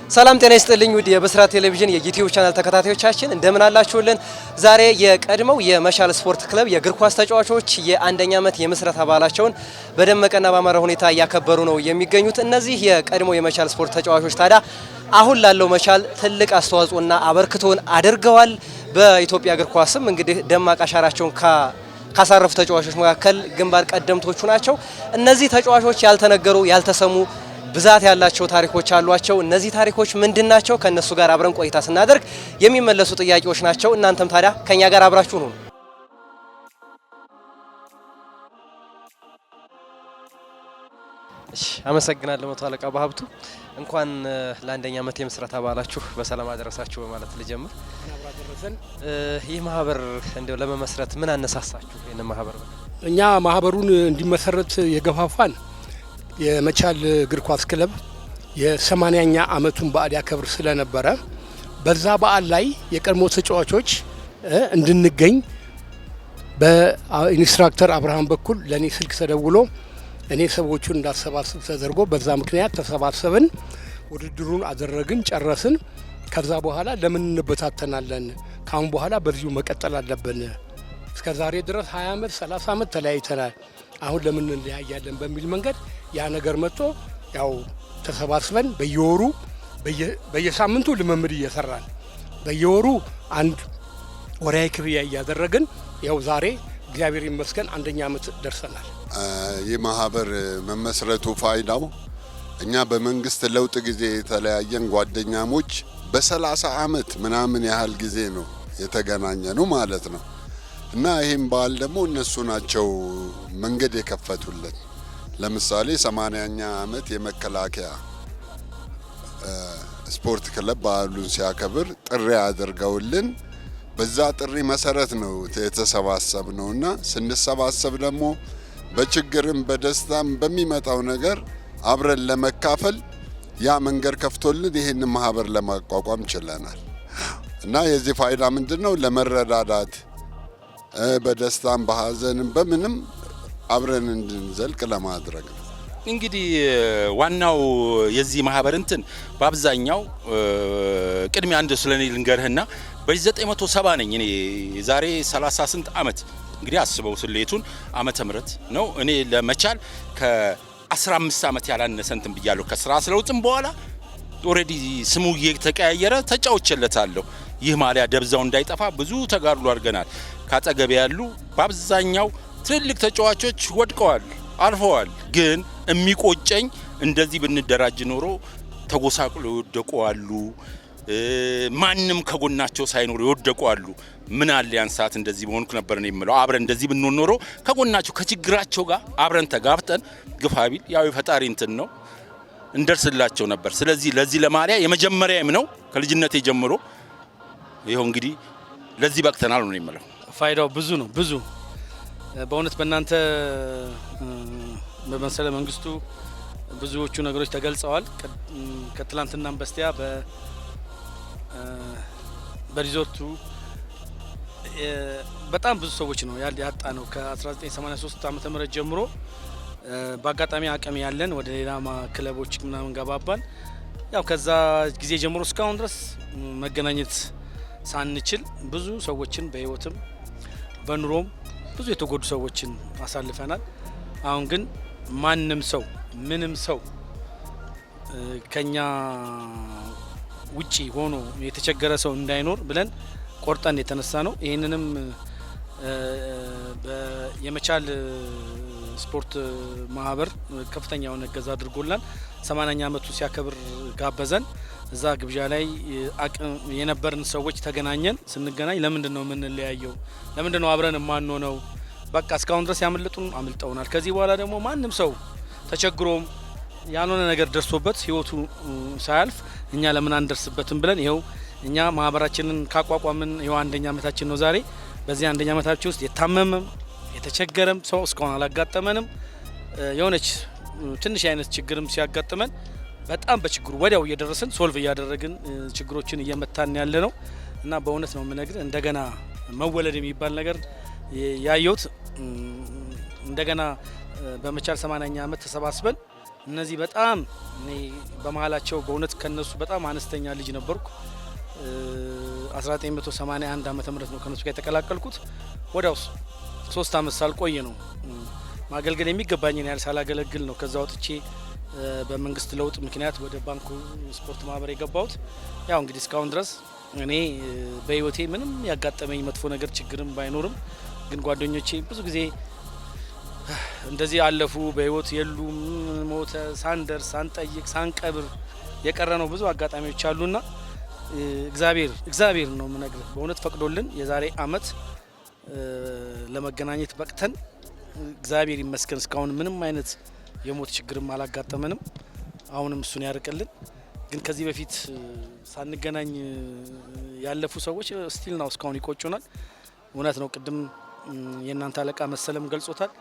ሰላም ጤና ይስጥልኝ ውድ የብስራት ቴሌቪዥን የዩቲዩብ ቻናል ተከታታዮቻችን እንደምን አላችሁልን? ዛሬ የቀድሞው የመቻል ስፖርት ክለብ የእግር ኳስ ተጫዋቾች የአንደኛ ዓመት የምስረታ በዓላቸውን በደመቀና ባማረ ሁኔታ እያከበሩ ነው የሚገኙት። እነዚህ የቀድሞው የመቻል ስፖርት ተጫዋቾች ታዲያ አሁን ላለው መቻል ትልቅ አስተዋጽኦና አበርክቶን አድርገዋል። በኢትዮጵያ እግር ኳስም እንግዲህ ደማቅ አሻራቸውን ካሳረፉ ተጫዋቾች መካከል ግንባር ቀደምቶቹ ናቸው። እነዚህ ተጫዋቾች ያልተነገሩ ያልተሰሙ ብዛት ያላቸው ታሪኮች አሏቸው። እነዚህ ታሪኮች ምንድናቸው? ከነሱ ጋር አብረን ቆይታ ስናደርግ የሚመለሱ ጥያቄዎች ናቸው። እናንተም ታዲያ ከኛ ጋር አብራችሁ ነው። እሺ፣ አመሰግናለሁ መቶ አለቃ በሀብቱ። እንኳን ለአንደኛ ዓመት የምስረታ በዓላችሁ በሰላም አደረሳችሁ በማለት ልጀምር። ይህ ማህበር እንደው ለመመስረት ምን አነሳሳችሁ? ይሄን ማህበር እኛ ማህበሩን እንዲመሰረት የገፋፋን የመቻል እግር ኳስ ክለብ የ80ኛ ዓመቱን በዓል ያከብር ስለነበረ በዛ በዓል ላይ የቀድሞ ተጫዋቾች እንድንገኝ በኢንስትራክተር አብርሃም በኩል ለኔ ስልክ ተደውሎ እኔ ሰዎቹን እንዳሰባስብ ተደርጎ በዛ ምክንያት ተሰባሰብን። ውድድሩን አደረግን፣ ጨረስን። ከዛ በኋላ ለምን እንበታተናለን? ካሁን በኋላ በዚሁ መቀጠል አለብን። እስከ ዛሬ ድረስ 20 ዓመት 30 ዓመት ተለያይተናል። አሁን ለምን እንለያያለን በሚል መንገድ ያ ነገር መጥቶ ያው ተሰባስበን በየወሩ በየሳምንቱ ልምምድ እየሰራን በየወሩ አንድ ወራዊ ክፍያ እያደረግን ያው ዛሬ እግዚአብሔር ይመስገን አንደኛ ዓመት ደርሰናል። ይህ ማህበር መመስረቱ ፋይዳው እኛ በመንግስት ለውጥ ጊዜ የተለያየን ጓደኛሞች በ30 ዓመት ምናምን ያህል ጊዜ ነው የተገናኘነው ማለት ነው። እና ይሄን በዓል ደግሞ እነሱ ናቸው መንገድ የከፈቱልን። ለምሳሌ 80ኛ ዓመት የመከላከያ ስፖርት ክለብ በዓሉን ሲያከብር ጥሪ አድርገውልን በዛ ጥሪ መሰረት ነው የተሰባሰብነውና ስንሰባሰብ ደግሞ በችግርም በደስታም በሚመጣው ነገር አብረን ለመካፈል ያ መንገድ ከፍቶልን ይሄን ማህበር ለማቋቋም ችለናል። እና የዚህ ፋይዳ ምንድነው? ለመረዳዳት በደስታም በሐዘንም በምንም አብረን እንድንዘልቅ ለማድረግ ነው። እንግዲህ ዋናው የዚህ ማህበር እንትን በአብዛኛው ቅድሚያ አንድ ስለኔ ልንገርህና በ970 ነኝ እኔ ዛሬ 30 ስንት ዓመት እንግዲህ አስበው ስሌቱን ዓመተ ምህረት ነው። እኔ ለመቻል ከ15 ዓመት ያላነሰ እንትን ብያለሁ። ከስራ ስለውጥም በኋላ ኦሬዲ ስሙ እየተቀያየረ ተጫውቼለታለሁ። ይህ ማሊያ ደብዛው እንዳይጠፋ ብዙ ተጋድሎ አድርገናል። ካጠገብ ያሉ በአብዛኛው ትልልቅ ተጫዋቾች ወድቀዋል፣ አልፈዋል። ግን የሚቆጨኝ እንደዚህ ብንደራጅ ኖሮ ተጎሳቅሎ ይወደቁ አሉ። ማንም ከጎናቸው ሳይኖር ይወደቁ አሉ። ምን አለ ያን ሰዓት እንደዚህ በሆንኩ ነበር ነው የምለው። አብረን እንደዚህ ብንሆን ኖሮ ከጎናቸው ከችግራቸው ጋር አብረን ተጋፍጠን ግፋቢል ያው የፈጣሪ እንትን ነው እንደርስላቸው ነበር። ስለዚህ ለዚህ ለማሊያ የመጀመሪያም ነው ከልጅነቴ ጀምሮ ይሄው እንግዲህ ለዚህ በቅተናል ነው የምለው። ፋይዳው ብዙ ነው ብዙ በእውነት በእናንተ በመሰለ መንግስቱ ብዙዎቹ ነገሮች ተገልጸዋል። ከትላንትናም በስቲያ በሪዞርቱ በጣም ብዙ ሰዎች ነው ያጣ ነው። ከ1983 ዓመተ ምህረት ጀምሮ በአጋጣሚ አቅም ያለን ወደ ሌላ ክለቦች ምናምን ገባባን። ያው ከዛ ጊዜ ጀምሮ እስካሁን ድረስ መገናኘት ሳንችል ብዙ ሰዎችን በህይወትም በኑሮም ብዙ የተጎዱ ሰዎችን አሳልፈናል። አሁን ግን ማንም ሰው ምንም ሰው ከኛ ውጪ ሆኖ የተቸገረ ሰው እንዳይኖር ብለን ቆርጠን የተነሳ ነው። ይሄንንም የመቻል ስፖርት ማህበር ከፍተኛ የሆነ እገዛ አድርጎላል። 80ኛ ዓመቱ ሲያከብር ጋበዘን። እዛ ግብዣ ላይ አቅም የነበርን ሰዎች ተገናኘን። ስንገናኝ ለምንድነው የምንለያየው? ለምንድነው አብረን የማንሆነው? በቃ እስካሁን ድረስ ያመለጡን አምልጠውናል። ከዚህ በኋላ ደግሞ ማንም ሰው ተቸግሮም ያልሆነ ነገር ደርሶበት ህይወቱ ሳያልፍ እኛ ለምን አንደርስበትም ብለን ይሄው እኛ ማህበራችንን ካቋቋምን ይሄው አንደኛ ዓመታችን ነው ዛሬ። በዚህ አንደኛ ዓመታችን ውስጥ የታመመም የተቸገረም ሰው እስካሁን አላጋጠመንም። የሆነች ትንሽ አይነት ችግርም ሲያጋጥመን በጣም በችግሩ ወዲያው እየደረስን ሶልቭ እያደረግን ችግሮችን እየመታን ያለ ነው እና በእውነት ነው የምነግርህ እንደገና መወለድ የሚባል ነገር ያየሁት እንደገና በመቻል 80ኛ ዓመት ተሰባስበን እነዚህ በጣም እኔ በመሃላቸው በእውነት ከነሱ በጣም አነስተኛ ልጅ ነበርኩ። 1981 ዓመተ ምህረት ነው ከነሱ ጋር የተቀላቀልኩት። ወዲያው 3 አመት ሳልቆይ ነው ማገልገል የሚገባኝን ያህል ሳላገለግል ነው ከዛ ወጥቼ በመንግስት ለውጥ ምክንያት ወደ ባንኩ ስፖርት ማህበር የገባሁት። ያው እንግዲህ እስካሁን ድረስ እኔ በህይወቴ ምንም ያጋጠመኝ መጥፎ ነገር ችግርም ባይኖርም ግን ጓደኞቼ ብዙ ጊዜ እንደዚህ አለፉ፣ በህይወት የሉም፣ ሞተ ሳንደርስ ሳንጠይቅ ሳንቀብር የቀረነው ብዙ አጋጣሚዎች አሉና እግዚአብሔር ነው የምነግርህ በእውነት ፈቅዶልን የዛሬ አመት ለመገናኘት በቅተን እግዚአብሔር ይመስገን እስካሁን ምንም አይነት የሞት ችግርም አላጋጠመንም። አሁንም እሱን ያርቅልን። ግን ከዚህ በፊት ሳንገናኝ ያለፉ ሰዎች ስቲል ነው እስካሁን ይቆጩናል። እውነት ነው። ቅድም የእናንተ አለቃ መሰለም ገልጾታል።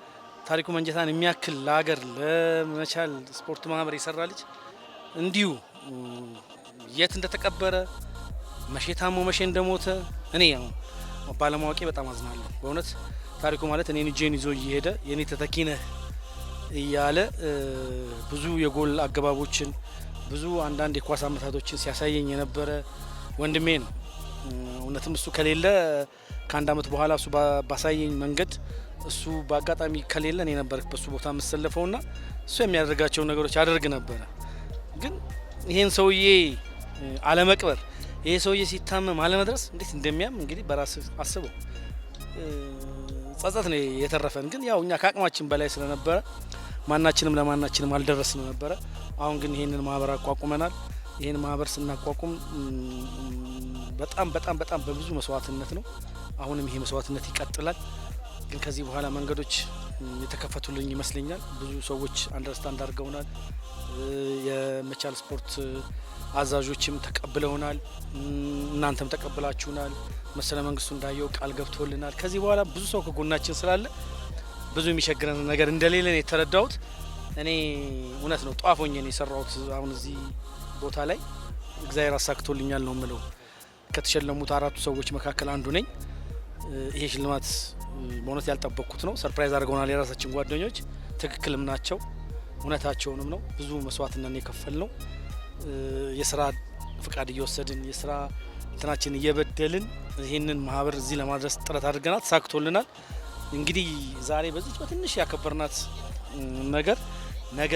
ታሪኩ መንጀታን የሚያክል ለሀገር ለመቻል ስፖርት ማህበር የሰራ ልጅ እንዲሁ የት እንደተቀበረ መቼ ታሞ መቼ እንደሞተ እኔ ባለማወቄ በጣም አዝናለሁ። በእውነት ታሪኩ ማለት እኔን እጄን ይዞ እየሄደ የኔ ተተኪ ነህ እያለ ብዙ የጎል አገባቦችን ብዙ አንዳንድ የኳስ አመታቶችን ሲያሳየኝ የነበረ ወንድሜ ነው። እውነትም እሱ ከሌለ ከአንድ አመት በኋላ እሱ ባሳየኝ መንገድ እሱ በአጋጣሚ ከሌለ እኔ ነበር በሱ ቦታ የምሰለፈውና እሱ የሚያደርጋቸው ነገሮች አደርግ ነበረ። ግን ይሄን ሰውዬ አለመቅበር፣ ይሄ ሰውዬ ሲታመም አለመድረስ እንዴት እንደሚያም እንግዲህ በራስ አስበው። ጸጸት ነው የተረፈን። ግን ያው እኛ ከአቅማችን በላይ ስለነበረ ማናችንም ለማናችንም አልደረስን ነበረ። አሁን ግን ይሄንን ማህበር አቋቁመናል። ይሄን ማህበር ስናቋቁም በጣም በጣም በጣም በብዙ መስዋዕትነት ነው። አሁንም ይሄ መስዋዕትነት ይቀጥላል። ግን ከዚህ በኋላ መንገዶች የተከፈቱልኝ ይመስለኛል። ብዙ ሰዎች አንደርስታንድ አድርገውናል። የመቻል ስፖርት አዛዦችም ተቀብለውናል። እናንተም ተቀብላችሁናል። መሰለ መንግስቱ እንዳየው ቃል ገብቶልናል። ከዚህ በኋላ ብዙ ሰው ከጎናችን ስላለ ብዙ የሚቸግረን ነገር እንደሌለ ነው የተረዳሁት። እኔ እውነት ነው ጧፎኝ ነው የሰራሁት። አሁን እዚህ ቦታ ላይ እግዚአብሔር አሳክቶልኛል ነው የምለው። ከተሸለሙት 4 ሰዎች መካከል አንዱ ነኝ። ይሄ ሽልማት በእውነት ያልጠበቅኩት ነው። ሰርፕራይዝ አድርገውናል የራሳችን ጓደኞች። ትክክልም ናቸው፣ እውነታቸውንም ነው። ብዙ መስዋዕትነት የከፈል ነው። የስራ ፍቃድ እየወሰድን የስራ እንትናችን እየበደልን ይህንን ማህበር እዚህ ለማድረስ ጥረት አድርገናል። ተሳክቶልናል። እንግዲህ ዛሬ በዚህ በትንሽ ያከበርናት ነገር ነገ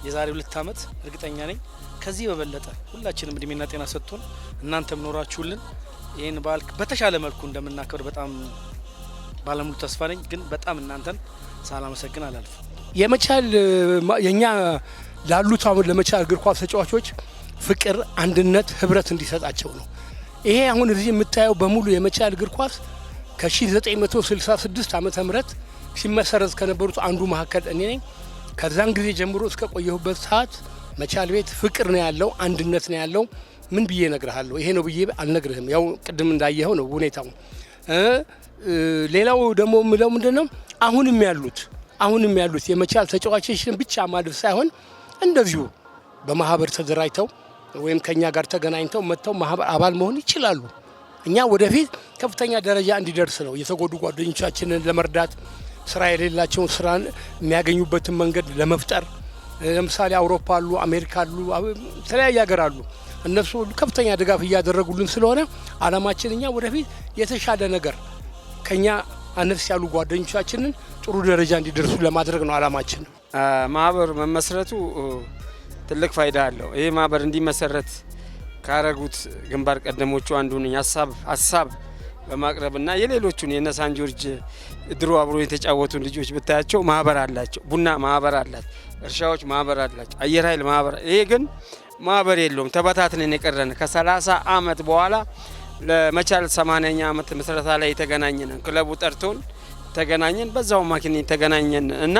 የዛሬ 2 አመት እርግጠኛ ነኝ ከዚህ በበለጠ ሁላችንም እድሜና ጤና ሰጥቶን እናንተም ኖራችሁልን ይህን በዓል በተሻለ መልኩ እንደምናከብር በጣም ባለሙሉ ተስፋ ነኝ። ግን በጣም እናንተን ሳላመሰግን አላልፍም። የመቻል የኛ ላሉት አሁን ለመቻል እግር ኳስ ተጫዋቾች ፍቅር፣ አንድነት፣ ህብረት እንዲሰጣቸው ነው። ይሄ አሁን እዚህ የምታየው በሙሉ የመቻል እግር ኳስ ከ1966 ዓመተ ምህረት ሲመሰረት ከነበሩት አንዱ መካከል እኔ ነኝ። ከዛን ጊዜ ጀምሮ እስከ ቆየሁበት ሰዓት መቻል ቤት ፍቅር ነው ያለው፣ አንድነት ነው ያለው። ምን ብዬ እነግርሃለሁ? ይሄ ነው ብዬ አልነግርህም። ያው ቅድም እንዳየኸው ነው ሁኔታው። ሌላው ደግሞ ምለው ምንድነው አሁንም ያሉት የመቻል ተጫዋቾችን ብቻ ማድረግ ሳይሆን እንደዚሁ በማህበር ተደራጅተው ወይም ከኛ ጋር ተገናኝተው መጥተው ማህበር አባል መሆን ይችላሉ። እኛ ወደፊት ከፍተኛ ደረጃ እንዲደርስ ነው የተጎዱ ጓደኞቻችንን ለመርዳት ስራ የሌላቸውን ስራን የሚያገኙበትን መንገድ ለመፍጠር ለምሳሌ አውሮፓ አሉ፣ አሜሪካ አሉ፣ ተለያየ ሀገር አሉ። እነሱ ከፍተኛ ድጋፍ እያደረጉልን ስለሆነ አላማችን እኛ ወደፊት የተሻለ ነገር ከኛ አነስ ያሉ ጓደኞቻችንን ጥሩ ደረጃ እንዲደርሱ ለማድረግ ነው አላማችን። ማህበር መመስረቱ ትልቅ ፋይዳ አለው። ይሄ ማህበር እንዲመሰረት ካረጉት ግንባር ቀደሞቹ አንዱ ነኝ። ሀሳብ በማቅረብና የሌሎቹን የነሳን ጆርጅ ድሮ አብሮ የተጫወቱ ልጆች ብታያቸው ማህበር አላቸው። ቡና ማህበር አላቸው፣ እርሻዎች ማህበር አላቸው፣ አየር ኃይል ማህበር። ይሄ ግን ማህበር የለውም። ተበታትነን የቀረን ከ30 አመት በኋላ ለመቻል 80ኛ አመት ምስረታ ላይ የተገናኘን ክለቡ ጠርቶን ተገናኘን። በዛው ማኪን ተገናኘን እና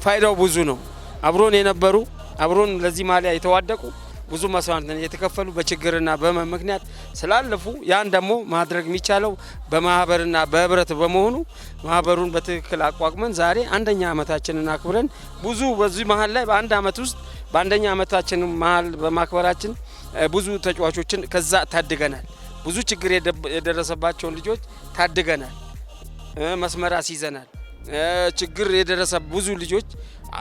ፋይዳው ብዙ ነው። አብሮን የነበሩ አብሮን ለዚህ ማሊያ የተዋደቁ ብዙ መስዋዕትነት የተከፈሉ በችግርና በህመም ምክንያት ስላለፉ ያን ደግሞ ማድረግ የሚቻለው በማህበርና በህብረት በመሆኑ ማህበሩን በትክክል አቋቁመን ዛሬ 1ኛ አመታችንን አክብረን ብዙ በዚህ መሀል ላይ በአንድ አመት ውስጥ በ1ኛ አመታችን መሀል በማክበራችን ብዙ ተጫዋቾችን ከዛ ታድገናል። ብዙ ችግር የደረሰባቸውን ልጆች ታድገናል፣ መስመር አስይዘናል። ችግር የደረሰ ብዙ ልጆች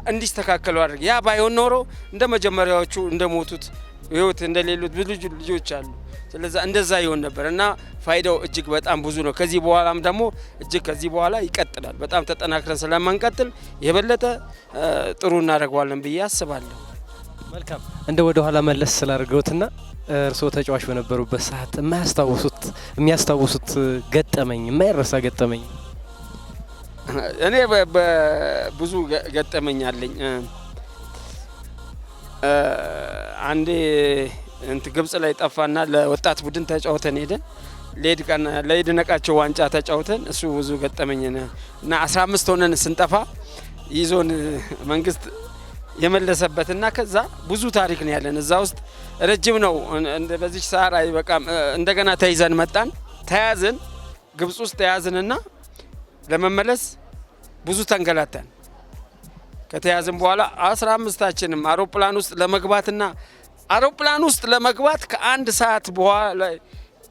እንዲስተካከሉ አድርግ። ያ ባይሆን ኖሮ እንደ መጀመሪያዎቹ እንደሞቱት ህይወት እንደሌሉት ብዙ ልጆች አሉ። ስለዚህ እንደዛ ይሆን ነበር እና ፋይዳው እጅግ በጣም ብዙ ነው። ከዚህ በኋላም ደግሞ ከዚህ በኋላ ይቀጥላል። በጣም ተጠናክረን ስለማንቀጥል የበለጠ ጥሩ እናደርገዋለን ብዬ አስባለሁ። መልካም። እንደ ወደ ኋላ መለስ ስላደርገውትና እርስዎ ተጫዋች በነበሩበት ሰዓት የሚያስታውሱት ገጠመኝ የማይረሳ ገጠመኝ? እኔ ብዙ ገጠመኝ አለኝ። አንዴ ግብጽ ላይ ጠፋና ለወጣት ቡድን ተጫውተን ሄደን ለይድነቃቸው ዋንጫ ተጫውተን እሱ ብዙ ገጠመኝ እና 15 ሆነን ስንጠፋ ይዞን መንግስት የመለሰበትና ከዛ ብዙ ታሪክ ነው ያለን እዛ ውስጥ ረጅም ነው። በዚህ ሰዓት አይበቃም። እንደገና ተይዘን መጣን። ተያዝን፣ ግብጽ ውስጥ ተያዝንና ለመመለስ ብዙ ተንገላታን። ከተያዝን በኋላ 15ታችንም አውሮፕላን ውስጥ ለመግባትና አውሮፕላን ውስጥ ለመግባት ከአንድ ሰዓት በኋላ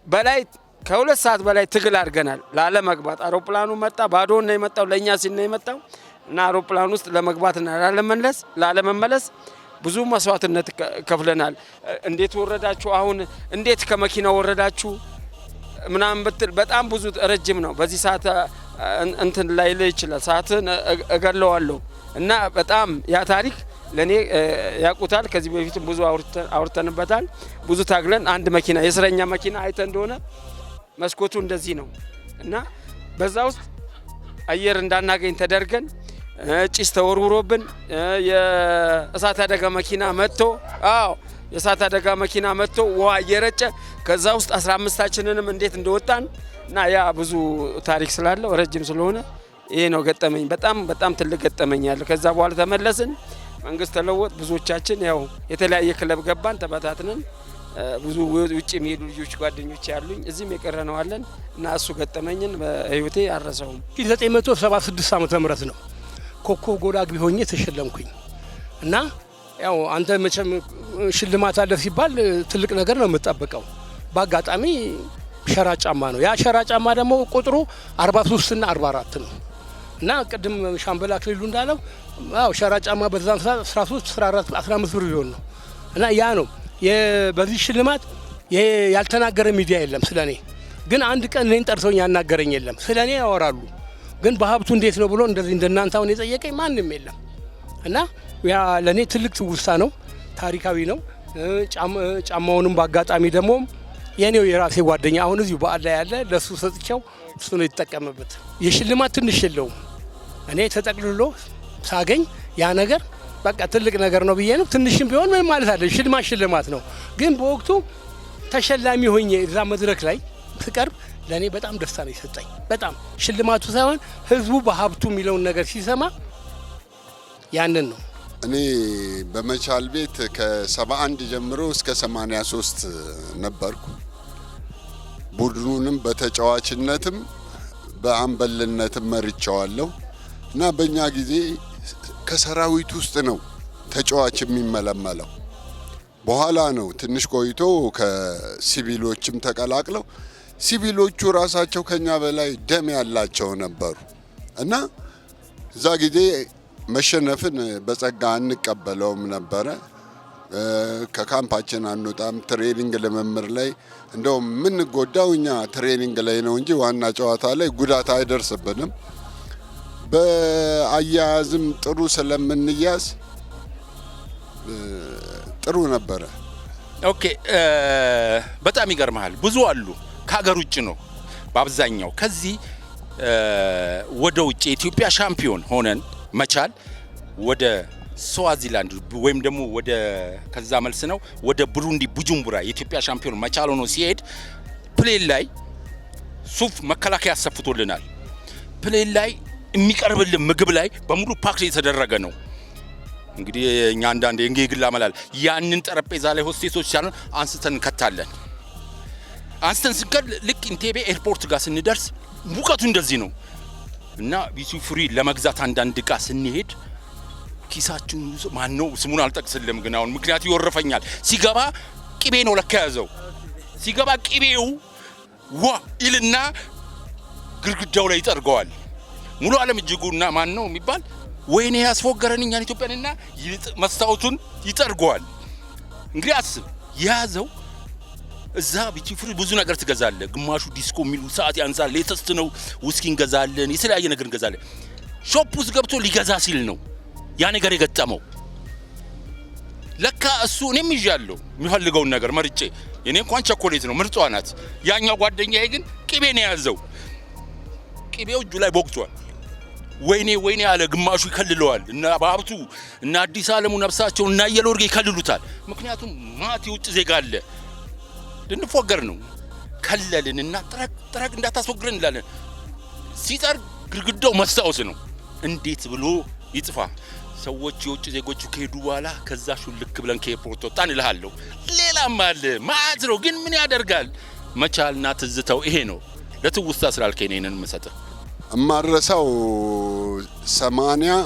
በላይ ከሁለት ሰዓት በላይ ትግል አድርገናል ላለመግባት። አውሮፕላኑ መጣ፣ ባዶ ነው የመጣው፣ ለኛ ሲል ነው የመጣው እና አውሮፕላን ውስጥ ለመግባትና ላለመመለስ ብዙ መስዋዕትነት ከፍለናል። እንዴት ወረዳችሁ? አሁን እንዴት ከመኪናው ወረዳችሁ? ምናምን ብትል በጣም ብዙ ረጅም ነው። በዚህ ሰዓት እንትን ላይ ይችላል ሰዓትን እገለዋለሁ እና በጣም ያ ታሪክ ለኔ ያቁታል። ከዚህ በፊትም ብዙ አውርተንበታል። ብዙ ታግለን አንድ መኪና የእስረኛ መኪና አይተ እንደሆነ መስኮቱ እንደዚህ ነው እና በዛ ውስጥ አየር እንዳናገኝ ተደርገን ጭስ ተወርውሮብን የእሳት አደጋ መኪና መጥቶ የእሳት አደጋ መኪና መጥቶ ውሃ እየረጨ ከዛ ውስጥ 15ታችንንም እንዴት እንደወጣን እና ያ ብዙ ታሪክ ስላለው ረጅም ስለሆነ ይሄ ነው ገጠመኝ። በጣም ትልቅ ገጠመኝ ያለው። ከዛ በኋላ ተመለስን፣ መንግስት ተለወጥ፣ ብዙዎቻችን ያው የተለያየ ክለብ ገባን፣ ተበታትነን ብዙ ውጭ የሚሄዱ ልጆች ጓደኞች ያሉኝ እዚህም የቀረነው አለን እና እሱ ገጠመኝን በህይወቴ አልረሳውም። 1976 ዓመተ ምህረት ነው ኮከብ ጎል አግቢ ሆኜ ተሸለምኩኝ እና ያው አንተ መቼም ሽልማት አለ ሲባል ትልቅ ነገር ነው የምጠብቀው። በአጋጣሚ ሸራ ጫማ ነው። ያ ሸራ ጫማ ደግሞ ቁጥሩ 43 እና 44 ነው እና ቅድም ሻምበል አክሊሉ እንዳለው ሸራ ጫማ በዛን ሰዓት 13 14 15 ብር ቢሆን ነው እና ያ ነው በዚህ ሽልማት ያልተናገረ ሚዲያ የለም ስለኔ። ግን አንድ ቀን እኔን ጠርቶኝ ያናገረኝ የለም። ስለኔ ያወራሉ ግን በሀብቱ እንዴት ነው ብሎ እንደዚህ እንደናንተ አሁን የጠየቀኝ ማንም የለም እና ያ ለኔ ትልቅ ትውስታ ነው፣ ታሪካዊ ነው። ጫማውንም በአጋጣሚ ደግሞ የኔው የራሴ ጓደኛ አሁን እዚሁ በዓል ላይ ያለ ለሱ ሰጥቼው እሱ ነው የተጠቀመበት። የሽልማት ትንሽ የለውም። እኔ ተጠቅልሎ ሳገኝ ያ ነገር በቃ ትልቅ ነገር ነው ብዬ ነው። ትንሽም ቢሆን ምን ማለት አለ ሽልማት ነው። ግን በወቅቱ ተሸላሚ ሆኜ እዛ መድረክ ላይ ስቀርብ ለኔ በጣም ደስታ ነው የሰጠኝ። በጣም ሽልማቱ ሳይሆን ህዝቡ በሀብቱ የሚለውን ነገር ሲሰማ ያንን ነው። እኔ በመቻል ቤት ከ71 ጀምሮ እስከ 83 ነበርኩ። ቡድኑንም በተጫዋችነትም በአምበልነትም መርጫዋለሁ እና በእኛ ጊዜ ከሰራዊት ውስጥ ነው ተጫዋች የሚመለመለው። በኋላ ነው ትንሽ ቆይቶ ከሲቪሎችም ተቀላቅለው ሲቪሎቹ ራሳቸው ከኛ በላይ ደም ያላቸው ነበሩ እና እዛ ጊዜ መሸነፍን በጸጋ አንቀበለውም ነበረ። ከካምፓችን አንወጣም። ትሬኒንግ ልምምር ላይ እንደውም የምንጎዳው እኛ ትሬኒንግ ላይ ነው እንጂ ዋና ጨዋታ ላይ ጉዳት አይደርስብንም። በአያያዝም ጥሩ ስለምንያዝ ጥሩ ነበረ። ኦኬ በጣም ይገርማል። ብዙ አሉ ከሀገር ውጭ ነው በአብዛኛው። ከዚህ ወደ ውጭ የኢትዮጵያ ሻምፒዮን ሆነን መቻል ወደ ስዋዚላንድ ወይም ደግሞ ወደ ከዛ መልስ ነው ወደ ብሩንዲ ቡጁምቡራ የኢትዮጵያ ሻምፒዮን መቻል ሆኖ ሲሄድ ፕሌን ላይ ሱፍ መከላከያ አሰፍቶልናል። ፕሌን ላይ የሚቀርብልን ምግብ ላይ በሙሉ ፓክ የተደረገ ነው። እንግዲህ እኛ አንዳንዴ እንግላ መላል ያንን ጠረጴዛ ላይ ሆስቴሶች ሲያሉን አንስተን እንከታለን። አንስተን ስንከል ልክ ኢንቴቤ ኤርፖርት ጋር ስንደርስ ሙቀቱ እንደዚህ ነው እና ቢሱ ፍሪ ለመግዛት አንዳንድ ዕቃ ስንሄድ ኪሳችን ማን ነው ስሙን አልጠቅስልም ግን አሁን ምክንያቱ ይወርፈኛል። ሲገባ ቅቤ ነው ለካ ያዘው። ሲገባ ቅቤው ዋ ይልና ግርግዳው ላይ ይጠርገዋል። ሙሉ ዓለም እጅጉና ማን ነው የሚባል ወይኔ ያስፎገረን እኛን ኢትዮጵያንና መስታወቱን ይጠርገዋል። እንግዲህ አስብ ያዘው እዛ ቢቲ ፍሪ ብዙ ነገር ትገዛለ። ግማሹ ዲስኮ የሚሉ ሰዓት ያንሳል፣ ሌተስት ነው። ውስኪ እንገዛለን፣ የተለያየ ነገር እንገዛለን። ሾፕ ውስጥ ገብቶ ሊገዛ ሲል ነው ያ ነገር የገጠመው። ለካ እሱ እኔም ይዣለሁ የሚፈልገውን ነገር መርጬ የኔ እንኳን ቸኮሌት ነው ምርጧ ናት። ያኛው ጓደኛዬ ግን ቅቤ ነው ያዘው። ቅቤው እጁ ላይ ቦክቷል። ወይኔ ወይኔ ያለ ግማሹ ይከልለዋል። እና ባብቱ እና አዲስ ዓለሙ ነፍሳቸው እና የሎርጌ ይከልሉታል። ምክንያቱም ማት የውጭ ዜጋ አለ። ልንፎገር ነው ከለልንና ጥረግ እንዳታስወግረን እንላለን። ሲጠርግ ግድግዳው መስታወት ነው። እንዴት ብሎ ይጥፋ? ሰዎች የውጭ ዜጎቹ ከሄዱ በኋላ ከዛ ሹልክ ብለን ከኤርፖርት ወጣን እልሃለሁ። ሌላም አለ ማት ነው። ግን ምን ያደርጋል መቻልና ትዝታው ይሄ ነው። ለትውስታ ስላልከኝ ነን መሰጠ እማረሳው 80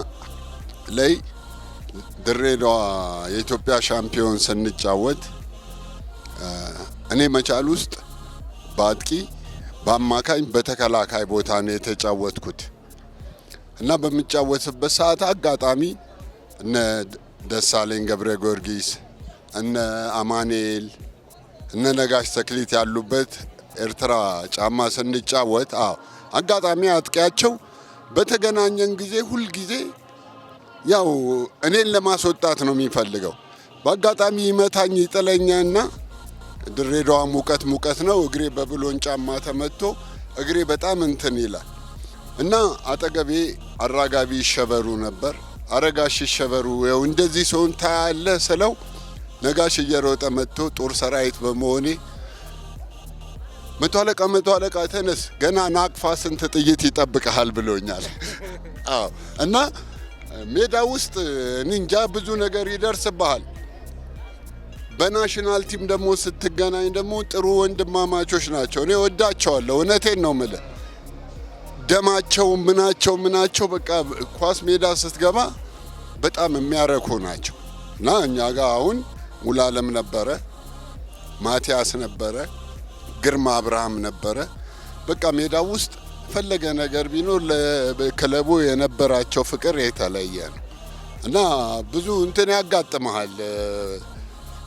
ላይ ድሬዳዋ የኢትዮጵያ ሻምፒዮን ስንጫወት እኔ መቻል ውስጥ በአጥቂ በአማካኝ በተከላካይ ቦታ ነው የተጫወትኩት እና በሚጫወትበት ሰዓት አጋጣሚ እነ ደሳለኝ ገብረ ጊዮርጊስ እነ አማኑኤል እነ ነጋሽ ተክሊት ያሉበት ኤርትራ ጫማ ስንጫወት አጋጣሚ አጥቂያቸው በተገናኘን ጊዜ ሁሉ ጊዜ ያው እኔን ለማስወጣት ነው የሚፈልገው። በአጋጣሚ ይመታኝ ይጥለኛና ድሬዳዋ ሙቀት ነው። እግሬ በብሎን ጫማ ተመቶ እግሬ በጣም እንትን ይላል እና አጠገቤ አራጋቢ ይሸበሩ ነበር። አረጋሽ ይሸበሩ ያው እንደዚህ ሰውን ታያለ ስለው ነጋሽ እየሮጠ መጥቶ ጦር ሰራዊት በመሆኔ መቶ አለቃ ተነስ ገና ናቅፋ ስንት ጥይት ይጠብቀሃል ብሎኛል። እና ሜዳ ውስጥ ንንጃ ብዙ ነገር ይደርስብሃል። በናሽናል ቲም ደግሞ ስትገናኝ ደግሞ ጥሩ ወንድማማቾች ናቸው። እኔ ወዳቸዋለሁ። እውነቴን ነው የምልህ። ደማቸው ምናቸው በቃ ኳስ ሜዳ ስትገባ በጣም የሚያረኩ ናቸው። እና እኛ ጋር አሁን ሙሉዓለም ነበረ፣ ማቲያስ ነበረ፣ ግርማ አብርሃም ነበረ። በቃ ሜዳ ውስጥ ፈለገ ነገር ቢኖር ለክለቡ የነበራቸው ፍቅር የተለየ ነው እና ብዙ እንትን ያጋጥመሃል።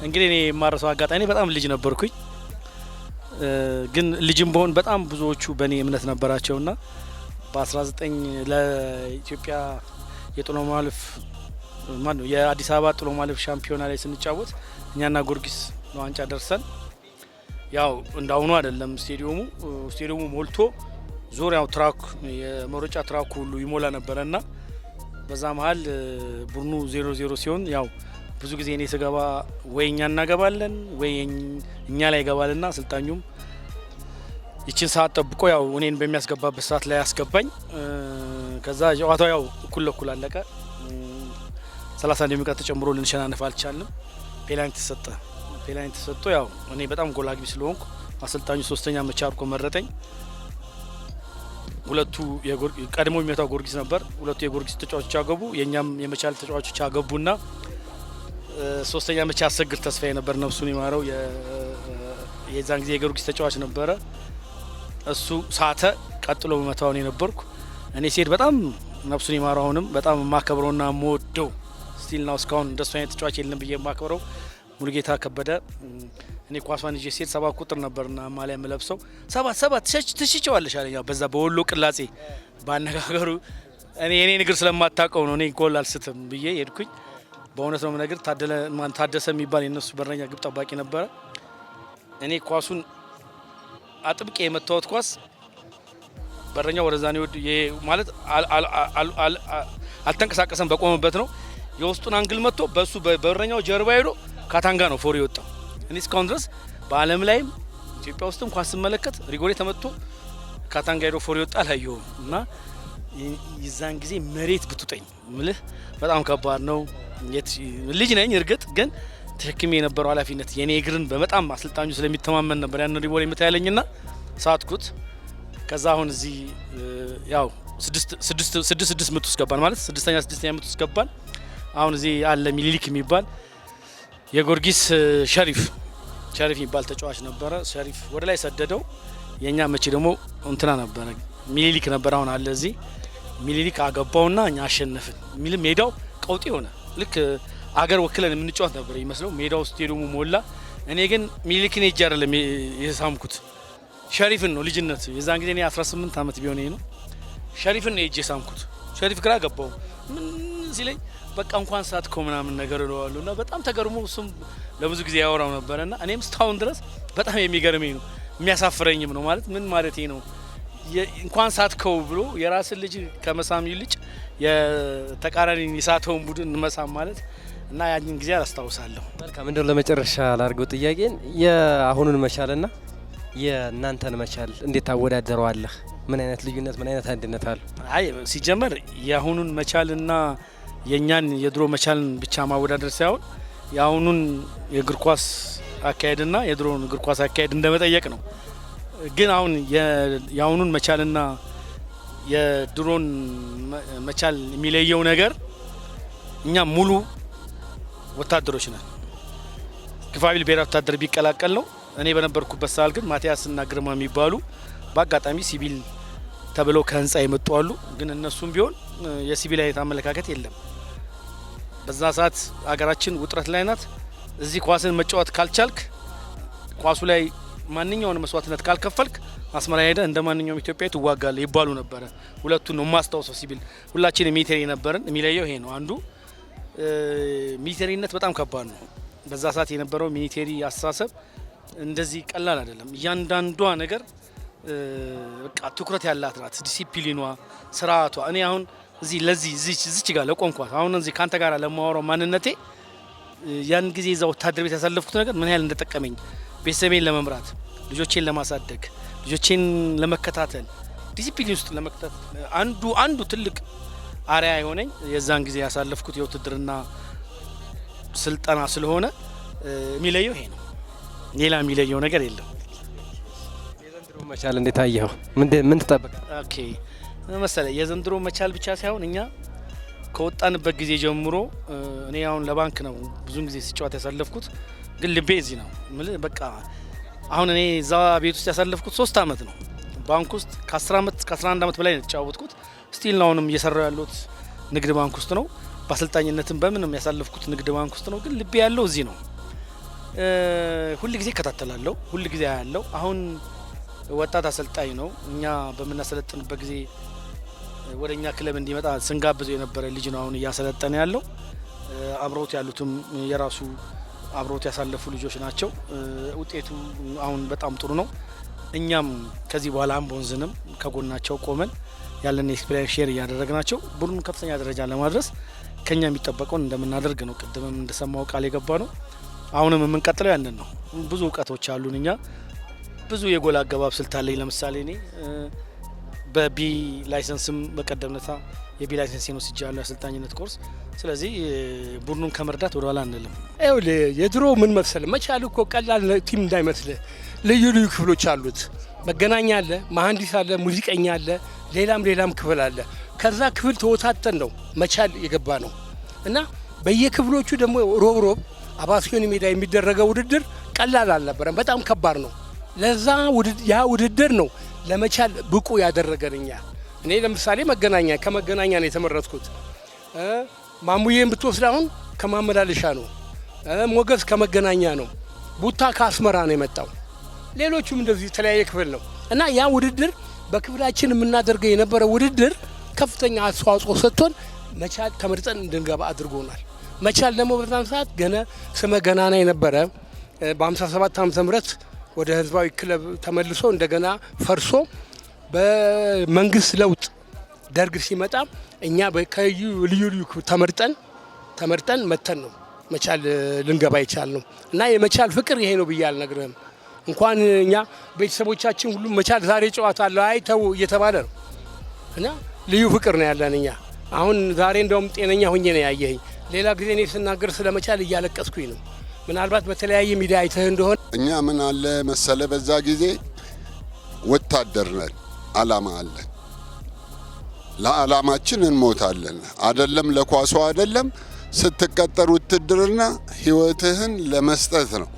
እንግዲህ እኔ የማረሳው አጋጣሚ በጣም ልጅ ነበርኩኝ። ግን ልጅም በሆን በጣም ብዙዎቹ በእኔ እምነት ነበራቸውና በ19 ለኢትዮጵያ የጥሎ ማለፍ የአዲስ አበባ ጥሎ ማለፍ ሻምፒዮና ላይ ስንጫወት እኛና ጊዮርጊስ ዋንጫ ደርሰን ያው እንዳውኑ አይደለም ስቴዲየሙ ሞልቶ ዙሪያው ትራክ የመሮጫ ትራክ ሁሉ ይሞላ ነበርና በዛ መሃል ቡድኑ 0-0 ሲሆን ያው ብዙ ጊዜ እኔ ስገባ ወይ እኛ እናገባለን ወይ እኛ ላይ ይገባልና አሰልጣኙም ይችን ሰዓት ጠብቆ ያው እኔን በሚያስገባበት ሰዓት ላይ ያስገባኝ። ከዛ ጨዋታው ያው እኩል ለኩል አለቀ። 30 ደቂቃ ተጨምሮ ልንሸናነፍ አልቻልንም። ፔናልቲ ተሰጠ። ያው እኔ በጣም ጎል አግቢ ስለሆንኩ አሰልጣኙ ሶስተኛ መቻ አርቆ መረጠኝ። ሁለቱ ቀድሞ የሚመታው ጊዮርጊስ ነበር። ሁለቱ የጊዮርጊስ ተጫዋቾች አገቡ፣ የኛም የመቻል ተጫዋቾች አገቡና ሶስተኛ መቻ አሰግድ ተስፋዬ ነበር ነፍሱን ይማረው። የዛን ጊዜ የጊዮርጊስ ተጫዋች ነበረ። እሱ ሳተ። ቀጥሎ በመታው ነው ነበርኩ እኔ። ሲሄድ በጣም ነፍሱን ይማረው አሁንም በጣም ማከብረውና ሞደው ስቲል ነው እስካሁን እንደሱ አይነት ተጫዋች የለም ብዬ ማከብረው ሙሉጌታ ከበደ። እኔ ኳሷን ይዤ ሲሄድ 7 ቁጥር ነበርና ማሊያ የምለብሰው 7 ትሽጨዋለሽ አለኝ። በዛ በወሎ ቅላጼ ባነጋገሩ እኔ እግር ስለማታውቀው ነው እኔ ጎል አልስትም ብዬ ሄድኩኝ። በእውነት ነው ነገር ታደሰ የሚባል የነሱ በረኛ ግብ ጠባቂ ነበረ። እኔ ኳሱን አጥብቄ የመታወት ኳስ በረኛው ወደዛ ነው ማለት አልተንቀሳቀሰም፣ በቆመበት ነው። የውስጡን አንግል መጥቶ በሱ በበረኛው ጀርባ ሄዶ ካታንጋ ነው ፎር የወጣው። እኔ እስካሁን ድረስ በዓለም ላይም ኢትዮጵያ ውስጥም ኳስ ስመለከት ሪጎሬ ተመቶ ካታንጋ ሄዶ ፎር የወጣ አላየሁም። እና ይዛን ጊዜ መሬት ብትጠኝ ምልህ በጣም ከባድ ነው። ልጅ ነኝ እርግጥ፣ ግን ተሸክሜ የነበረው ኃላፊነት የኔ እግርን በጣም አሰልጣኙ ስለሚተማመን ነበር ያን ሪቦል የምታያለኝና ሳትኩት። ከዛ አሁን እዚህ ያው 6 ምት ውስጥ ገባን ማለት 6ኛ ምት ውስጥ ገባን። አሁን እዚህ አለ ሚሊሊክ የሚባል የጊዮርጊስ ሸሪፍ የሚባል ተጫዋች ነበረ። ሸሪፍ ወደ ላይ ሰደደው። የኛ መቼ ደግሞ እንትና ነበረ ሚሊሊክ ነበር። አሁን አለ እዚህ ሚኒሊክ አገባውና እኛ አሸነፍን። ሜዳው ቀውጤ ሆነ። ልክ አገር ወክለን የምንጫወት ነበር ይመስለው። ሜዳው ስቴዲየሙ ሞላ። እኔ ግን ሚኒሊክን ሄጄ አይደለም የሳምኩት ሸሪፍን ነው። ልጅነት የዛን ጊዜ እኔ 18 ዓመት ቢሆን ነው ሸሪፍን ነው ሄጄ ሳምኩት። ሸሪፍ ግራ ገባው። ምን ሲለኝ በቃ እንኳን ሳትከው ምናምን ነገር እለዋለሁና በጣም ተገርሞ እሱም ለብዙ ጊዜ ያወራው ነበርና እኔም እስካሁን ድረስ በጣም የሚገርመኝ ነው የሚያሳፍረኝም ነው። ማለት ምን ማለቴ ነው እንኳን ሳትከው ብሎ የራስን ልጅ ከመሳም ይልጭ የተቃራኒ የሳተውን ቡድን መሳም ማለት እና ያንን ጊዜ አላስታውሳለሁ። መልካም እንደው ለመጨረሻ ላርገው ጥያቄን የአሁኑን መቻልና የእናንተን መቻል እንዴት ታወዳደረዋለህ? ምን አይነት ልዩነት ምን አይነት አንድነት አለ? አይ ሲጀመር የአሁኑን መቻልና የኛን የድሮ መቻልን ብቻ ማወዳደር ሳይሆን የአሁኑን የእግር ኳስ አካሄድና የድሮውን እግር ኳስ አካሄድ እንደመጠየቅ ነው። ግን አሁን የአሁኑን መቻልና የድሮን መቻል የሚለየው ነገር እኛ ሙሉ ወታደሮች ነን። ግፋቢል ብሔራዊ ወታደር ቢቀላቀል ነው። እኔ በነበርኩበት ሰዓት ግን ማቲያስና ግርማ የሚባሉ በአጋጣሚ ሲቪል ተብለው ከህንፃ የመጡ አሉ። ግን እነሱም ቢሆን የሲቪል አይነት አመለካከት የለም። በዛ ሰዓት አገራችን ውጥረት ላይ ናት። እዚህ ኳስን መጫወት ካልቻልክ ኳሱ ላይ ማንኛውን መስዋዕትነት ካልከፈልክ አስመራ ሄደ እንደ ማንኛውም ኢትዮጵያዊ ትዋጋለህ ይባሉ ነበረ። ሁለቱን ነው ማስታወሰው። ሲቪል ሁላችን ሚሊተሪ ነበርን። የሚለየው ይሄ ነው። አንዱ ሚሊተሪነት በጣም ከባድ ነው። በዛ ሰዓት የነበረው ሚሊተሪ አስተሳሰብ እንደዚህ ቀላል አይደለም። እያንዳንዷ ነገር በቃ ትኩረት ያላት ናት። ዲሲፕሊኗ፣ ስርዓቷ። እኔ አሁን እዚህ ለዚህ እዚች ጋር ለቆንኳት አሁን እዚህ ካንተ ጋር ለማወራው ማንነቴ ያን ጊዜ እዛ ወታደር ቤት ያሳለፍኩት ነገር ምን ያህል እንደጠቀመኝ ቤተሰቤን ለመምራት፣ ልጆቼን ለማሳደግ፣ ልጆቼን ለመከታተል፣ ዲሲፕሊን ውስጥ ለመከታተል አንዱ ትልቅ አሪያ የሆነኝ የዛን ጊዜ ያሳለፍኩት የውትድርና ስልጠና ስለሆነ የሚለየው ይሄ ነው። ሌላ የሚለየው ነገር የለም። የዘንድሮ መቻል እንዴት አየኸው? ምን ትጠብቃለህ? ኦኬ መሰለ የዘንድሮ መቻል ብቻ ሳይሆን እኛ ከወጣንበት ጊዜ ጀምሮ እኔ አሁን ለባንክ ነው ብዙን ጊዜ ሲጫወት ያሳለፍኩት፣ ግን ልቤ እዚህ ነው። በቃ አሁን እኔ እዛ ቤት ውስጥ ያሳለፍኩት 3 አመት ነው። ባንክ ውስጥ ከ10 አመት ከ11 አመት በላይ ነው የተጫወትኩት። ስቲል አሁንም እየሰራው ያለሁት ንግድ ባንክ ውስጥ ነው። በአሰልጣኝነትም በምንም ያሳለፍኩት ንግድ ባንክ ውስጥ ነው። ግን ልቤ ያለው እዚህ ነው። ሁል ጊዜ እከታተላለሁ፣ ሁል ጊዜ ያለው አሁን ወጣት አሰልጣኝ ነው። እኛ በምናሰለጥንበት ጊዜ ወደኛ ክለብ እንዲመጣ ስንጋብዘው የነበረ ልጅ ነው አሁን እያሰለጠነ ያለው። አብሮት ያሉትም የራሱ አብሮት ያሳለፉ ልጆች ናቸው። ውጤቱ አሁን በጣም ጥሩ ነው። እኛም ከዚህ በኋላ አንቦንዝንም ከጎናቸው ቆመን ያለን ኤክስፒሪየንስ ሼር እያደረግናቸው ቡድኑ ከፍተኛ ደረጃ ለማድረስ ከኛ የሚጠበቀውን እንደምናደርግ ነው። ቅድምም እንደሰማው ቃል የገባ ነው። አሁንም የምንቀጥለው ያንን ነው። ብዙ እውቀቶች አሉን። እኛ ብዙ የጎል አገባብ ስልት አለኝ። ለምሳሌ እኔ በቢ ላይሰንስም በቀደምነታ የቢ ላይሰንስ ነው ሲጃለው አሰልጣኝነት ኮርስ። ስለዚህ ቡድኑን ከመርዳት ወደ ኋላ አንልም። የድሮ ምን መሰለ መቻል እኮ ቀላል ቲም እንዳይመስል ልዩ ልዩ ክፍሎች አሉት። መገናኛ አለ፣ መሀንዲስ አለ፣ ሙዚቀኛ አለ፣ ሌላም ክፍል አለ። ከዛ ክፍል ተወታተን ነው መቻል የገባ ነው እና በየክፍሎቹ ደግሞ ሮብ አባሲዮን ሜዳ የሚደረገው ውድድር ቀላል አልነበረም። በጣም ከባድ ነው። ለዛ ያ ውድድር ነው ለመቻል ብቁ ያደረገንኛ። እኔ ለምሳሌ ከመገናኛ ነው የተመረጥኩት። ማሙዬን ብትወስድ አሁን ከማመላለሻ ነው። ሞገስ ከመገናኛ ነው። ቡታ ከአስመራ ነው የመጣው። ሌሎቹም እንደዚህ የተለያየ ክፍል ነው እና ያ ውድድር በክፍላችን የምናደርገው የነበረ ውድድር ከፍተኛ አስተዋጽኦ ሰጥቶን መቻል ተመርጠን እንድንገባ አድርጎናል። መቻል ደግሞ በዛን ሰዓት ገና ስመ ገናና የነበረ በ57 ዓመተ ምህረት ወደ ህዝባዊ ክለብ ተመልሶ እንደገና ፈርሶ በመንግስት ለውጥ ደርግ ሲመጣ እኛ ልዩ ተመርጠን መተን ነው መቻል ልንገባ ይቻል ነው እና የመቻል ፍቅር ይሄ ነው ብዬ አልነግርህም። እንኳን እኛ ቤተሰቦቻችን ሁሉ መቻል ዛሬ ጨዋታ አለ አይተው እየተባለ ነው እና ልዩ ፍቅር ነው ያለን እኛ። አሁን ዛሬ እንደውም ጤነኛ ሆኜ ነው ያየኸኝ። ሌላ ጊዜ እኔ ስናገር ስለመቻል እያለቀስኩኝ ነው። ምናልባት በተለያየ ሚዲያ አይተህ እንደሆነ እኛ ምን አለ መሰለ በዛ ጊዜ ወታደር ነን፣ አላማ አለን። ለአላማችን እንሞታለን። አይደለም ለኳሱ አይደለም ስትቀጠር ውትድርና ህይወትህን ለመስጠት ነው።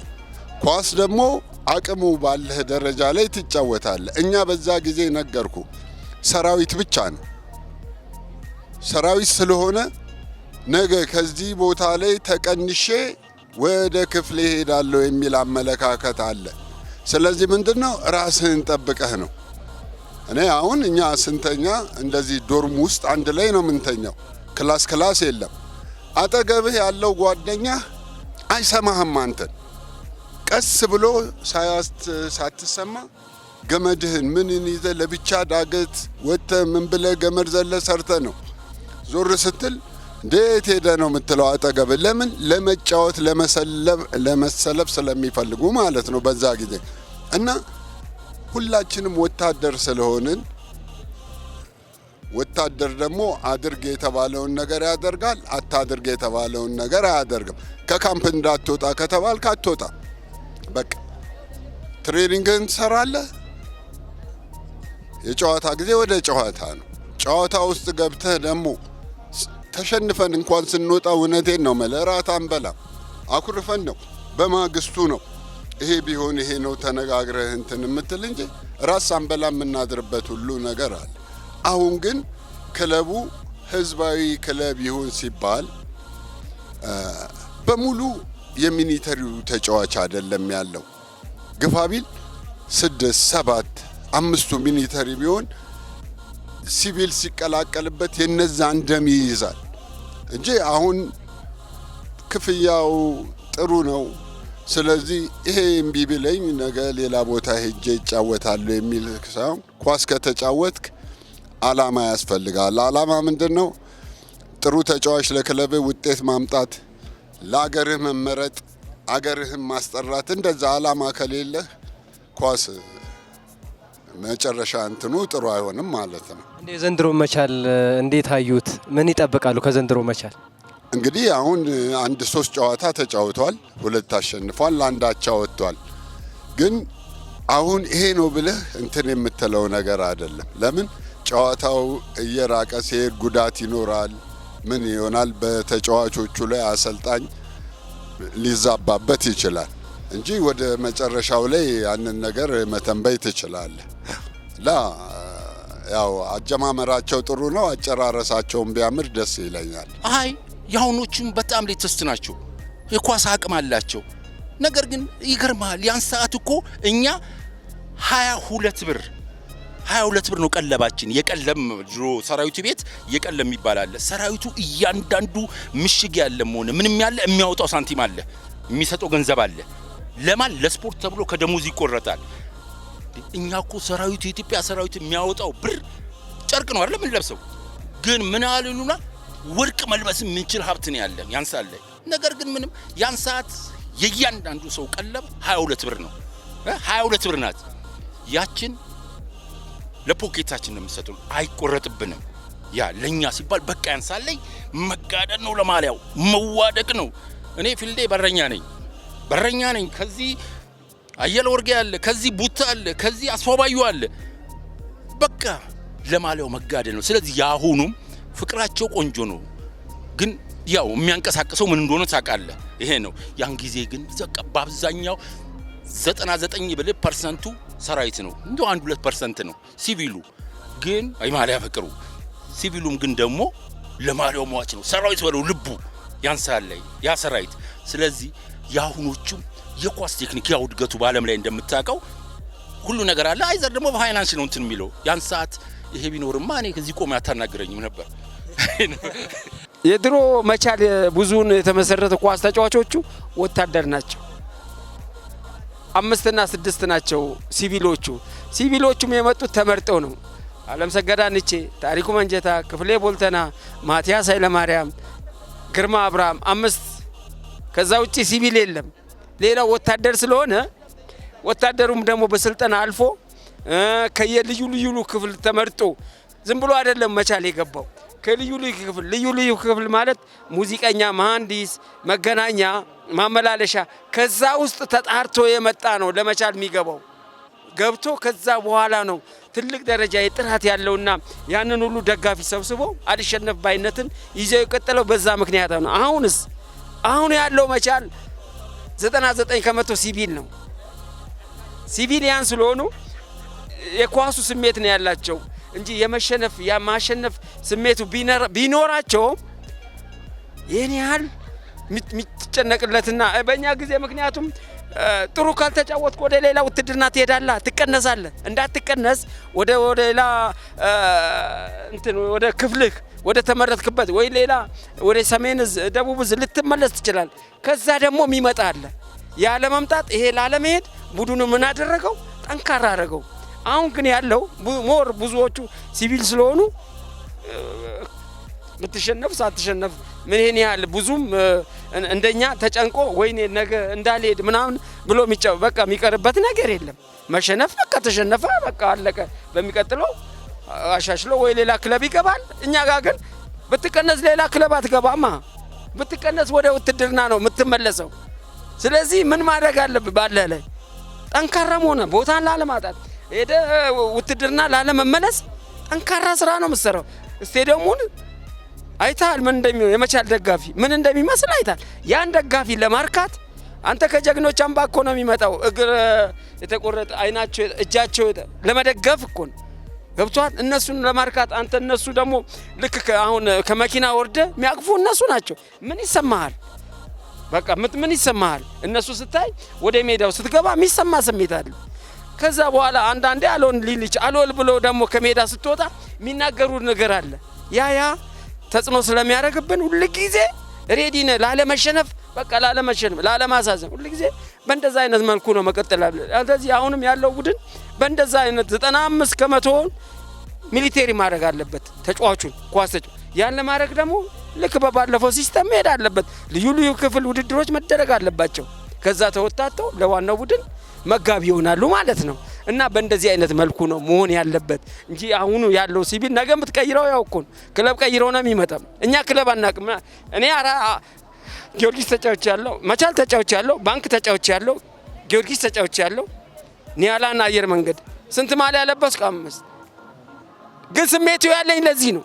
ኳስ ደግሞ አቅሙ ባለህ ደረጃ ላይ ትጫወታለህ። እኛ በዛ ጊዜ ነገርኩ ሰራዊት ብቻ ነው ሰራዊት ስለሆነ ነገ ከዚህ ቦታ ላይ ተቀንሼ ወደ ክፍል ሄዳለሁ የሚል አመለካከት አለ። ስለዚህ ምንድነው ራስህን ጠብቀህ ነው። እኔ አሁን እኛ ስንተኛ እንደዚህ ዶርም ውስጥ አንድ ላይ ነው ምንተኛው። ክላስ የለም። አጠገብህ ያለው ጓደኛ አይሰማህም። አንተን ቀስ ብሎ ሳትሰማ ገመድህን ምንን ይዘህ ለብቻ ዳገት ወጥተህ ምን ብለህ ገመድ ዘለህ ሰርተህ ነው ዞር ስትል እንዴት ሄደ ነው የምትለው አጠገብህ። ለምን? ለመጫወት ለመሰለብ ስለሚፈልጉ ማለት ነው በዛ ጊዜ። እና ሁላችንም ወታደር ስለሆንን ወታደር ደግሞ አድርግ የተባለውን ነገር ያደርጋል፣ አታድርግ የተባለውን ነገር አያደርግም። ከካምፕ እንዳትወጣ ከተባልክ አትወጣ። በቃ ትሬኒንግን ትሰራለህ። የጨዋታ ጊዜ ወደ ጨዋታ ነው። ጨዋታ ውስጥ ገብተህ ደግሞ ተሸንፈን እንኳን ስንወጣ እውነቴን ነው ማለት እራት አንበላም፣ አኩርፈን ነው በማግስቱ ነው ይሄ ቢሆን ይሄ ነው ተነጋግረህ እንትን የምትል እንጂ ራስ አንበላ የምናድርበት ሁሉ ነገር አለ። አሁን ግን ክለቡ ህዝባዊ ክለብ ይሁን ሲባል በሙሉ የሚኒተሪው ተጫዋች አይደለም ያለው። ግፋቢል 6 7 5 ሚኒተሪ ቢሆን ሲቪል ሲቀላቀልበት የነዛን ደም ይይዛል እንጂ አሁን ክፍያው ጥሩ ነው። ስለዚህ ይሄ እምቢ ቢለኝ ነገ ሌላ ቦታ ሄጄ እጫወታለሁ የሚል ሳይሆን ኳስ ከተጫወትክ አላማ ያስፈልጋል። አላማ ምንድነው? ጥሩ ተጫዋች ለክለብ ውጤት ማምጣት፣ ለአገርህ መመረጥ፣ አገርህን ማስጠራት። እንደዛ አላማ ከሌለህ ኳስ መጨረሻ እንትኑ ጥሩ አይሆንም ማለት ነው። እንዴ ዘንድሮ መቻል እንዴት አዩት? ምን ይጠብቃሉ ከዘንድሮ መቻል? እንግዲህ አሁን 1-3 ጨዋታ ተጫውቷል፣ 2 አሸንፏል፣ 1 አቻ ወጥቷል። ግን አሁን ይሄ ነው ብለህ እንትን የምትለው ነገር አይደለም። ለምን? ጨዋታው እየራቀ ሲሄድ ጉዳት ይኖራል፣ ምን ይሆናል፣ በተጫዋቾቹ ላይ አሰልጣኝ ሊዛባበት ይችላል እንጂ ወደ መጨረሻው ላይ ያንን ነገር መተንበይ ትችላለህ። ያው አጀማመራቸው ጥሩ ነው፣ አጨራረሳቸውን ቢያምር ደስ ይለኛል። አይ የአሁኖቹም በጣም ሌተስት ናቸው፣ የኳስ አቅም አላቸው። ነገር ግን ይገርማል፣ ያን ሰዓት እኮ እኛ 22 ብር ነው ቀለባችን። የቀለም ድሮ ሰራዊቱ ቤት የቀለም ይባላል። ሰራዊቱ እያንዳንዱ ምሽግ ያለም ሆነ ምንም ያለ የሚያወጣው ሳንቲም አለ፣ የሚሰጠው ገንዘብ አለ። ለማን? ለስፖርት ተብሎ ከደሞዝ ይቆረጣል። እኛ እኮ ሰራዊቱ የኢትዮጵያ ሰራዊት የሚያወጣው ብር ጨርቅ ነው አይደል? ምን ለብሰው ግን ምን አሉና ወርቅ መልበስ የምንችል ሀብት ነው ያለን ያን ሰዓት ላይ። ነገር ግን ምንም ያን ሰዓት የእያንዳንዱ ሰው ቀለብ 22 ብር ነው። 22 ብር ናት። ያችን ለፖኬታችን ነው የምንሰጠው፣ አይቆረጥብንም። ያ ለኛ ሲባል በቃ ያን ሰዓት ላይ መጋደል ነው፣ ለማሊያው መዋደቅ ነው። እኔ ፊልዴ በረኛ ነኝ። ከዚህ አየለ ወርጌ አለ፣ ከዚህ ቡታ አለ፣ ከዚህ አስፋባዩ አለ። በቃ ለማሊያው መጋደል ነው። ስለዚህ ያሁኑም ፍቅራቸው ቆንጆ ነው፣ ግን ያው የሚያንቀሳቅሰው ምን እንደሆነ ታውቃለህ። ይሄ ነው። ያን ጊዜ ግን ዘቀ በአብዛኛው 99% ሰራዊት ነው፣ እንደው 1-2% ነው ሲቪሉ። ግን አይማሊያ ፍቅሩ ሲቪሉም ግን ደግሞ ለማሊያው ሟች ነው። ሰራዊት ወለው ልቡ ያንሳል ላይ ያ ሰራዊት። ስለዚህ ያሁኖቹ የኳስ ቴክኒክ ያው እድገቱ በዓለም ላይ እንደምታውቀው ሁሉ ነገር አለ። አይዘር ደግሞ በፋይናንስ ነው እንትን የሚለው። ያን ሰዓት ይሄ ቢኖርማ እኔ ከዚህ ቆም ያታናግረኝም ነበር። የድሮ መቻል ብዙውን የተመሰረተ ኳስ ተጫዋቾቹ ወታደር ናቸው። 5 እና 6 ናቸው ሲቪሎቹም የመጡት ተመርጠው ነው። አለም ሰገዳ ንቼ፣ ታሪኩ መንጀታ፣ ክፍሌ ቦልተና፣ ማቲያስ ኃይለማርያም፣ ግርማ አብርሃም 5። ከዛ ውጪ ሲቪል የለም። ሌላው ወታደር ስለሆነ ወታደሩም ደግሞ በስልጠና አልፎ ከየልዩ ክፍል ተመርጦ ዝም ብሎ አይደለም መቻል የገባው። ልዩ ክፍል ማለት ሙዚቀኛ፣ መሐንዲስ፣ መገናኛ፣ ማመላለሻ ከዛ ውስጥ ተጣርቶ የመጣ ነው ለመቻል የሚገባው። ገብቶ ከዛ በኋላ ነው ትልቅ ደረጃ የጥራት ያለውና ያንን ሁሉ ደጋፊ ሰብስቦ አልሸነፍ ባይነትን ይዘው የቀጠለው በዛ ምክንያት ነው። አሁን ያለው መቻል 99% ሲቪል ነው። ሲቪሊያን ስለሆኑ የኳሱ ስሜት ነው ያላቸው እንጂ የማሸነፍ ስሜቱ ቢኖራቸውም ይህን ያህል የሚጨነቅለትና በእኛ ጊዜ ምክንያቱም ጥሩ ካልተጫወትክ ወደ ሌላ ውትድርና ትሄዳለህ፣ ትቀነሳለህ። እንዳትቀነስ ወደ ሌላ ወደ ክፍልህ ወደ ተመረጥክበት ወይ ሌላ ወደ ሰሜን ደቡብ ልትመለስ ትችላል። ከዛ ደግሞ የሚመጣ አለ። ያለ መምጣት ይሄ ላለመሄድ ቡድኑ ምን አደረገው? ጠንካራ አደረገው። አሁን ግን ያለው ሞር ብዙዎቹ ሲቪል ስለሆኑ ብትሸነፍ ሳትሸነፍ ምን ይሄን ያህል ብዙም እንደኛ ተጨንቆ ወይኔ ነገ እንዳልሄድ ምናምን ብሎ በቃ የሚቀርበት ነገር የለም። መሸነፍ በቃ ተሸነፈ፣ በቃ አለቀ። በሚቀጥለው አሻሽሎ ወይ ሌላ ክለብ ይገባል። እኛ ጋር ግን ብትቀነስ ሌላ ክለብ አትገባማ። ብትቀነስ ወደ ውትድርና ነው የምትመለሰው። ስለዚህ ምን ማድረግ አለብህ? ባለ ላይ ጠንካራም ሆነ ቦታን ላለማጣት ሄደ ውትድርና ላለመመለስ ጠንካራ ስራ ነው የምትሰራው። ስቴዲየሙን አይታል ምን እንደሚሆን የመቻል ደጋፊ ምን እንደሚመስል አይታል። ያን ደጋፊ ለማርካት አንተ ከጀግኖች አምባ እኮ ነው የሚመጣው። እግር የተቆረጠ አይናቸው እጃቸው ለመደገፍ እኮ ነው ገብቷል። እነሱን ለማርካት አንተ እነሱ ደግሞ ልክ አሁን ከመኪና ወርደ የሚያቅፉ እነሱ ናቸው። ምን ይሰማሃል? በቃ ምን ይሰማሃል? እነሱ ስታይ ወደ ሜዳው ስትገባ የሚሰማ ስሜት አለ። ከዛ በኋላ አንዳንዴ አልሆን ሊልች አልወል ብሎ ደግሞ ከሜዳ ስትወጣ የሚናገሩ ነገር አለ። ያ ተጽዕኖ ስለሚያደርግብን ሁሉ ጊዜ ሬዲ ነህ ላለመሸነፍ፣ በቃ ላለመሸነፍ፣ ላለማሳዘን ሁሉ ጊዜ በእንደዛ አይነት መልኩ ነው መቀጠል አለ። ስለዚህ አሁንም ያለው ቡድን በእንደዛ አይነት 95% ሚሊቴሪ ማድረግ አለበት ተጫዋቹን ኳስ ተጫዋቹ። ያን ለማድረግ ደግሞ ልክ በባለፈው ሲስተም መሄድ አለበት። ልዩ ክፍል ውድድሮች መደረግ አለባቸው። ከዛ ተወጣጣው ለዋናው ቡድን መጋቢ ይሆናሉ ማለት ነው። እና በእንደዚህ አይነት መልኩ ነው መሆን ያለበት እንጂ አሁኑ ያለው ሲቪል ነገ የምትቀይረው ያው እኮ ክለብ ቀይረው ነው የሚመጣው። እኛ ክለብ አናቅም። እኔ ጊዮርጊስ ተጫውቼ ያለው፣ መቻል ተጫውቼ ያለው፣ ባንክ ተጫውቼ ያለው፣ ጊዮርጊስ ተጫውቼ ያለው፣ ኒያላና አየር መንገድ ስንት ማሊያ ለበስኩ? 5። ግን ስሜቱ ያለኝ ለዚህ ነው።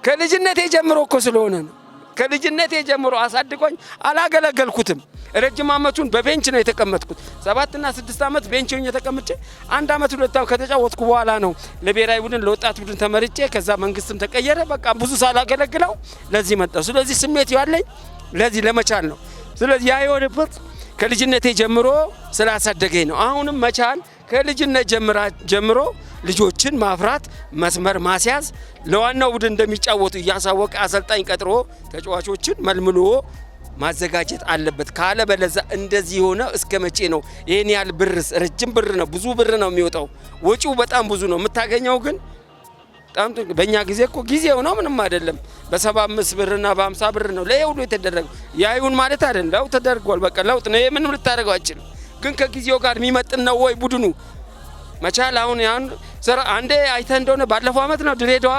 ከልጅነቴ ጀምሮ እኮ ስለሆነ ነው። ከልጅነቴ ጀምሮ አሳድቆኝ አላገለገልኩትም። ረጅም አመቱን በቤንች ነው የተቀመጥኩት። 7 እና 6 አመት ቤንች ሆኜ ተቀምጬ 1 አመት 2 አመት ከተጫወትኩ በኋላ ነው ለብሔራዊ ቡድን ለወጣት ቡድን ተመርጬ ከዛ መንግስትም ተቀየረ። በቃ ብዙ ሳላገለግለው ለዚህ መጣሁ። ስለዚህ ስሜት ያለኝ ለዚህ ለመቻል ነው። ስለዚህ ያ የሆነበት ከልጅነቴ ጀምሮ ስላሳደገኝ ነው። አሁንም መቻል ከልጅነት ጀምሮ ልጆችን ማፍራት መስመር ማስያዝ ለዋናው ቡድን እንደሚጫወቱ እያሳወቀ አሰልጣኝ ቀጥሮ ተጫዋቾችን መልምሎ ማዘጋጀት አለበት። ካለ በለዛ እንደዚህ ሆነ እስከ መቼ ነው? ይሄን ያህል ብርስ ረጅም ብር ነው፣ ብዙ ብር ነው የሚወጣው። ወጪው በጣም ብዙ ነው። የምታገኘው ግን በጣም በእኛ ጊዜ እኮ ጊዜው ነው ምንም አይደለም። በ75 ብርና በ50 ብር ነው ለሁሉ የተደረገው። ያዩን ማለት አይደለም። ለውጥ ተደርጓል። በቃ ለውጥ ነው። ምንም ልታደርገው አይችልም። ግን ከጊዜው ጋር የሚመጥን ነው ወይ ቡድኑ? መቻል አሁን ያን አንዴ አይተህ እንደሆነ ባለፈው አመት ነው ድሬዳዋ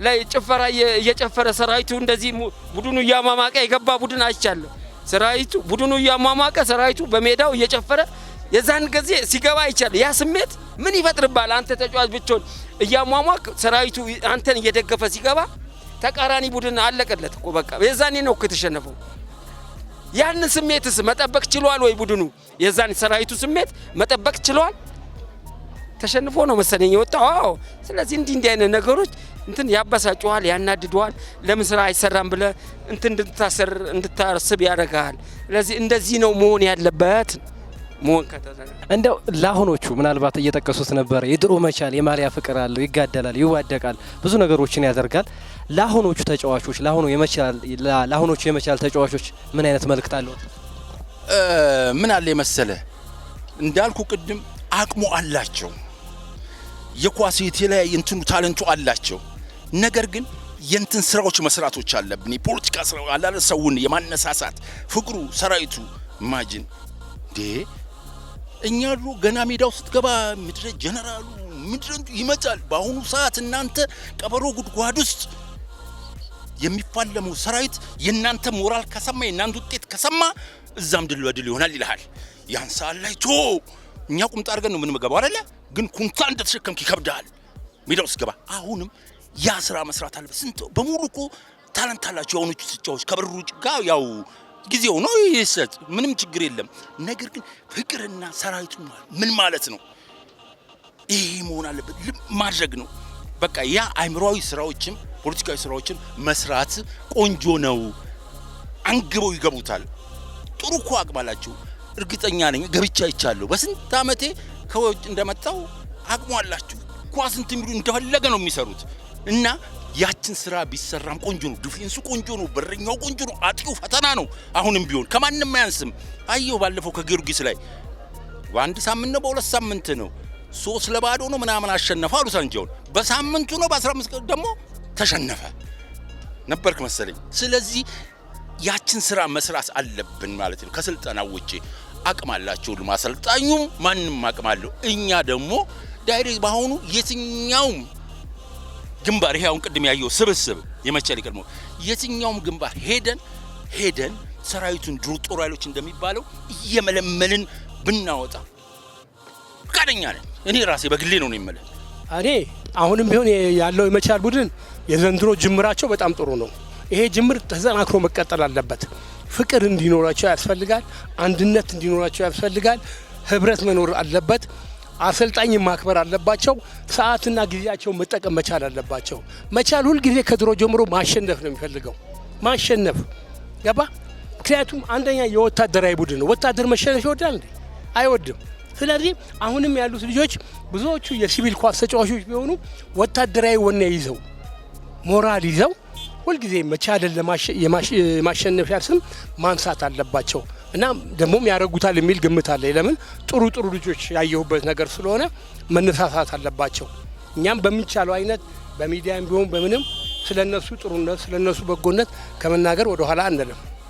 ላይ ጭፈራ እየጨፈረ ሰራዊቱ እንደዚህ ቡድኑ እያሟሟቀ የገባ ቡድን አይቻለሁ። ሰራዊቱ ቡድኑ እያሟሟቀ ሰራዊቱ በሜዳው እየጨፈረ የዛን ጊዜ ሲገባ አይቻለሁ። ያ ስሜት ምን ይፈጥርባል? አንተ ተጫዋች ብትሆን እያሟሟቅ ሰራዊቱ አንተን እየደገፈ ሲገባ ተቃራኒ ቡድን አለቀለት እኮ በቃ የዛኔ ነው እኮ የተሸነፈው። ያን ስሜትስ መጠበቅ ችሏል ወይ ቡድኑ? የዛን ሰራዊቱ ስሜት መጠበቅ ችሏል? ተሸንፎ ነው መሰለኝ የወጣው። አዎ። ስለዚህ እንዲህ አይነት ነገሮች ያበሳጩሃል፣ ያናድዱሃል። ለምን ስራ አይሰራም ብለ እንድታስብ ያደርጋል። ስለዚህ እንደዚህ ነው መሆን ያለበት። መሆን ከተዘጋ እንደው ለአሁኖቹ ምናልባት እየጠቀሱት ነበር የድሮ መቻል የማሊያ ፍቅር አለው፣ ይጋደላል፣ ይዋደቃል፣ ብዙ ነገሮችን ያደርጋል። ለአሁኖቹ ተጫዋቾች ለአሁኖቹ የመቻል ተጫዋቾች ምን አይነት መልእክት አለው? ምን አለ መሰለ እንዳልኩ ቅድም አቅሙ አላቸው፣ የኳስ የተለያየ ታለንቱ አላቸው። ነገር ግን የንትን ስራዎች መስራቶች አለብን። የፖለቲካ ስራው አላለ ሰውን የማነሳሳት ፍቅሩ ሰራዊቱ ማጅን እኛ ገና ሜዳው ስትገባ ምድረ ጀነራሉ ምድረንቱ ይመጣል። በአሁኑ ሰዓት እናንተ ቀበሮ ጉድጓድ ውስጥ የሚፋለመው ሰራዊት የናንተ ሞራል ከሰማ የናንተ ውጤት ከሰማ እዛም ድል በድል ይሆናል ይልሃል። ያን ሰዓት ላይ እኛ ቁምጣ አድርገን ነው ምን መገባው አይደለ? ግን ኩንታ እንደተሸከምክ ይከብዳል ሜዳው ስትገባ። አሁንም ያ ስራ መስራት አለበት። ስንት በሙሉ እኮ ታለንት አላቸው የሆኑት ተጫዋቾች ከብሩ ጋር ያው ጊዜው ነው ይሰጥ፣ ምንም ችግር የለም። ነገር ግን ፍቅርና ሰራዊቱ ምን ማለት ነው? ይሄ መሆን አለበት ማድረግ ነው። በቃ ያ አይምሮዊ ስራዎችም ፖለቲካዊ ስራዎችም መስራት ቆንጆ ነው። አንግበው ይገቡታል። ጥሩ እኮ አቅማላችሁ እርግጠኛ ነኝ ገብቻ ይቻለሁ። በስንት አመቴ ከወጭ እንደመጣው አቅሟላችሁ ኳስ እንትን የሚሉ እንደፈለገ ነው የሚሰሩት እና ያችን ስራ ቢሰራም ቆንጆ ነው። ዲፌንሱ ቆንጆ ነው፣ በረኛው ቆንጆ ነው፣ አጥቂው ፈተና ነው። አሁንም ቢሆን ከማንም አያንስም። አየሁ ባለፈው ከጊዮርጊስ ላይ በአንድ ሳምንት ነው በሁለት ሳምንት ነው 3-0 ነው ምናምን አሸነፈ አሉ ሳንጃውን። በሳምንቱ ነው በ15 ቀን ደግሞ ተሸነፈ ነበርክ መሰለኝ። ስለዚህ ያችን ስራ መስራት አለብን ማለት ነው። ከስልጠናው ውጪ አቅም አላቸው ለማሰልጣኙም ማንንም አቅም አለው። እኛ ደግሞ ዳይሬክት ባሆኑ የትኛውም ግንባር ይሄ አሁን ቅድም ያየው ስብስብ የመቻል ይቀርሞ የትኛውም ግንባር ሄደን ሰራዊቱን ድሮ ጦር ኃይሎች እንደሚባለው እየመለመልን ብናወጣ ፈቃደኛ ነን። እኔ ራሴ በግሌ ነው የምልህ። እኔ አሁንም ቢሆን ያለው የመቻል ቡድን የዘንድሮ ጅምራቸው በጣም ጥሩ ነው። ይሄ ጅምር ተጠናክሮ መቀጠል አለበት። ፍቅር እንዲኖራቸው ያስፈልጋል። አንድነት እንዲኖራቸው ያስፈልጋል። ህብረት መኖር አለበት። አሰልጣኝ ማክበር አለባቸው። ሰዓትና ጊዜያቸው መጠቀም መቻል አለባቸው። መቻል ሁሉ ጊዜ ከድሮ ጀምሮ ማሸነፍ ነው የሚፈልገው። ማሸነፍ ገባ። ምክንያቱም አንደኛ የወታደራዊ ቡድን ነው። ወታደር መሸነፍ ይወዳል እንዴ? አይወድም። ስለዚህ አሁንም ያሉት ልጆች ብዙዎቹ የሲቪል ኳስ ተጫዋቾች ቢሆኑ ወታደራዊ ወኔ ይዘው ሞራል ይዘው ሁልጊዜ መቻልን የማሸነፊያ ስም ማንሳት አለባቸው እና ደግሞም ያደርጉታል የሚል ግምት አለ። ለምን ጥሩ ልጆች ያየሁበት ነገር ስለሆነ መነሳሳት አለባቸው። እኛም በሚቻለው አይነት በሚዲያም ቢሆን በምንም ስለነሱ ጥሩነት ስለነሱ በጎነት ከመናገር ወደ ኋላ አንልም።